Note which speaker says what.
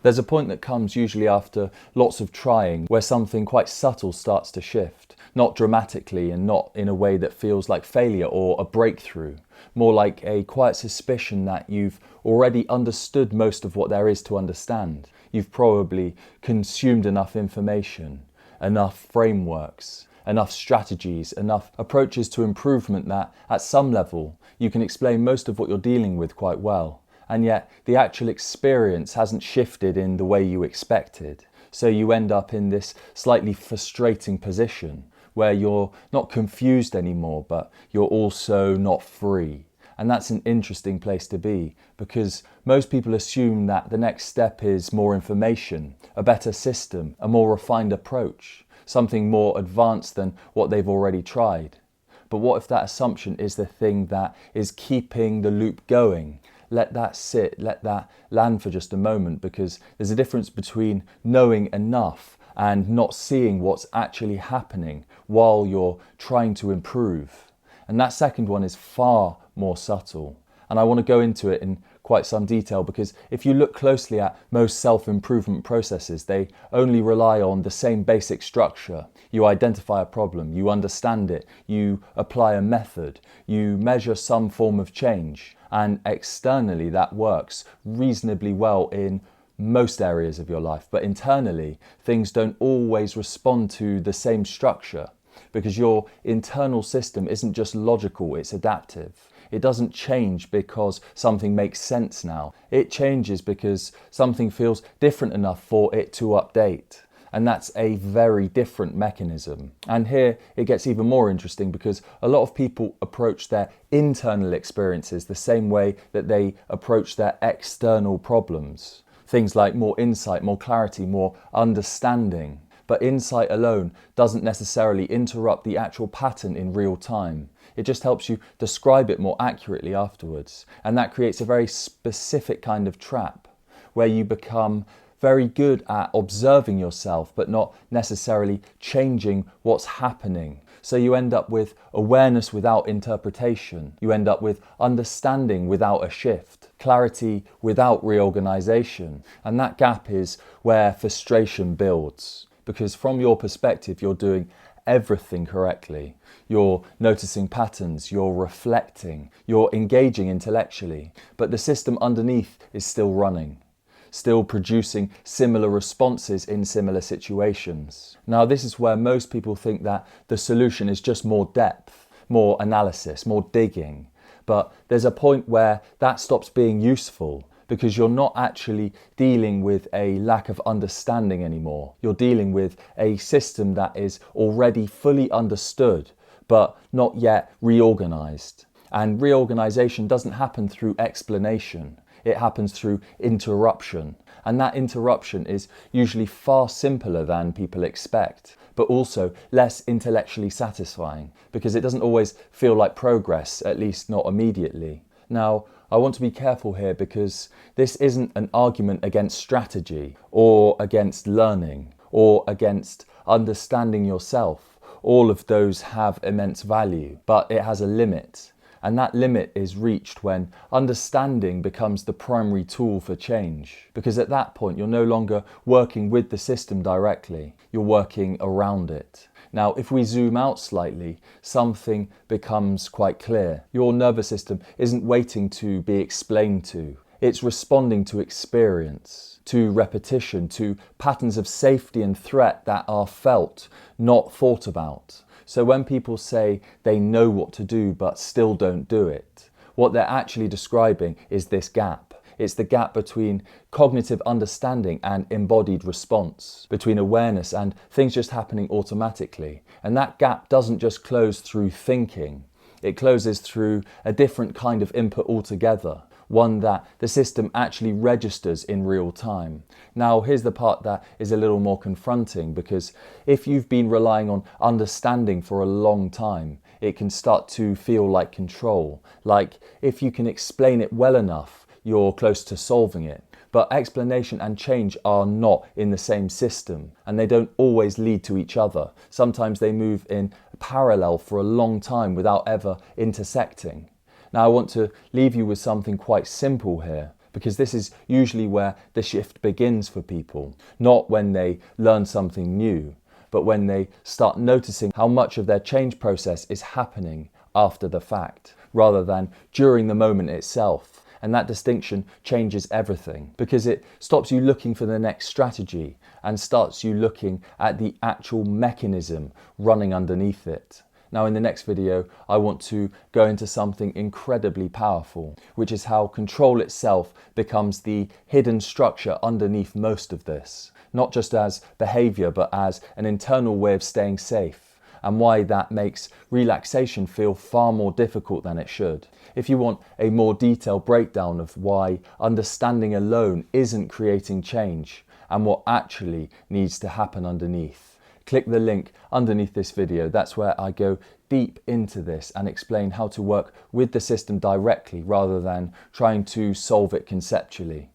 Speaker 1: There's a point that comes usually after lots of trying where something quite subtle starts to shift, not dramatically and not in a way that feels like failure or a breakthrough, more like a quiet suspicion that you've already understood most of what there is to understand. You've probably consumed enough information, enough frameworks, enough strategies, enough approaches to improvement that, at some level, you can explain most of what you're dealing with quite well. And yet, the actual experience hasn't shifted in the way you expected. So you end up in this slightly frustrating position where you're not confused anymore, but you're also not free. And that's an interesting place to be, because most people assume that the next step is more information, a better system, a more refined approach, something more advanced than what they've already tried. But what if that assumption is the thing that is keeping the loop going? Let that sit, let that land for just a moment, because there's a difference between knowing enough and not seeing what's actually happening while you're trying to improve. And that second one is far more subtle. And I want to go into it in quite some detail, because if you look closely at most self-improvement processes, they only rely on the same basic structure. You identify a problem, you understand it, you apply a method, you measure some form of change, and externally that works reasonably well in most areas of your life. But internally, things don't always respond to the same structure, because your internal system isn't just logical, it's adaptive. It doesn't change because something makes sense now. It changes because something feels different enough for it to update. And that's a very different mechanism. And here it gets even more interesting, because a lot of people approach their internal experiences the same way that they approach their external problems. Things like more insight, more clarity, more understanding. But insight alone doesn't necessarily interrupt the actual pattern in real time. It just helps you describe it more accurately afterwards. And that creates a very specific kind of trap where you become very good at observing yourself, but not necessarily changing what's happening. So you end up with awareness without interpretation. You end up with understanding without a shift, clarity without reorganisation. And that gap is where frustration builds. Because from your perspective, you're doing everything correctly. You're noticing patterns, you're reflecting, you're engaging intellectually, but the system underneath is still running, still producing similar responses in similar situations. Now, this is where most people think that the solution is just more depth, more analysis, more digging. But there's a point where that stops being useful, because you're not actually dealing with a lack of understanding anymore. You're dealing with a system that is already fully understood, but not yet reorganised. And reorganisation doesn't happen through explanation. It happens through interruption. And that interruption is usually far simpler than people expect, but also less intellectually satisfying, because it doesn't always feel like progress, at least not immediately. Now, I want to be careful here, because this isn't an argument against strategy or against learning or against understanding yourself. All of those have immense value, but it has a limit. And that limit is reached when understanding becomes the primary tool for change. Because at that point, you're no longer working with the system directly, you're working around it. Now, if we zoom out slightly, something becomes quite clear. Your nervous system isn't waiting to be explained to. It's responding to experience, to repetition, to patterns of safety and threat that are felt, not thought about. So when people say they know what to do but still don't do it, what they're actually describing is this gap. It's the gap between cognitive understanding and embodied response, between awareness and things just happening automatically. And that gap doesn't just close through thinking. It closes through a different kind of input altogether, one that the system actually registers in real time. Now, here's the part that is a little more confronting, because if you've been relying on understanding for a long time, it can start to feel like control, like if you can explain it well enough, you're close to solving it. But explanation and change are not in the same system, and they don't always lead to each other. Sometimes they move in parallel for a long time without ever intersecting. Now, I want to leave you with something quite simple here, because this is usually where the shift begins for people, not when they learn something new, but when they start noticing how much of their change process is happening after the fact, rather than during the moment itself. And that distinction changes everything, because it stops you looking for the next strategy and starts you looking at the actual mechanism running underneath it. Now, in the next video, I want to go into something incredibly powerful, which is how control itself becomes the hidden structure underneath most of this, not just as behaviour, but as an internal way of staying safe, and why that makes relaxation feel far more difficult than it should. If you want a more detailed breakdown of why understanding alone isn't creating change and what actually needs to happen underneath, click the link underneath this video. That's where I go deep into this and explain how to work with the system directly rather than trying to solve it conceptually.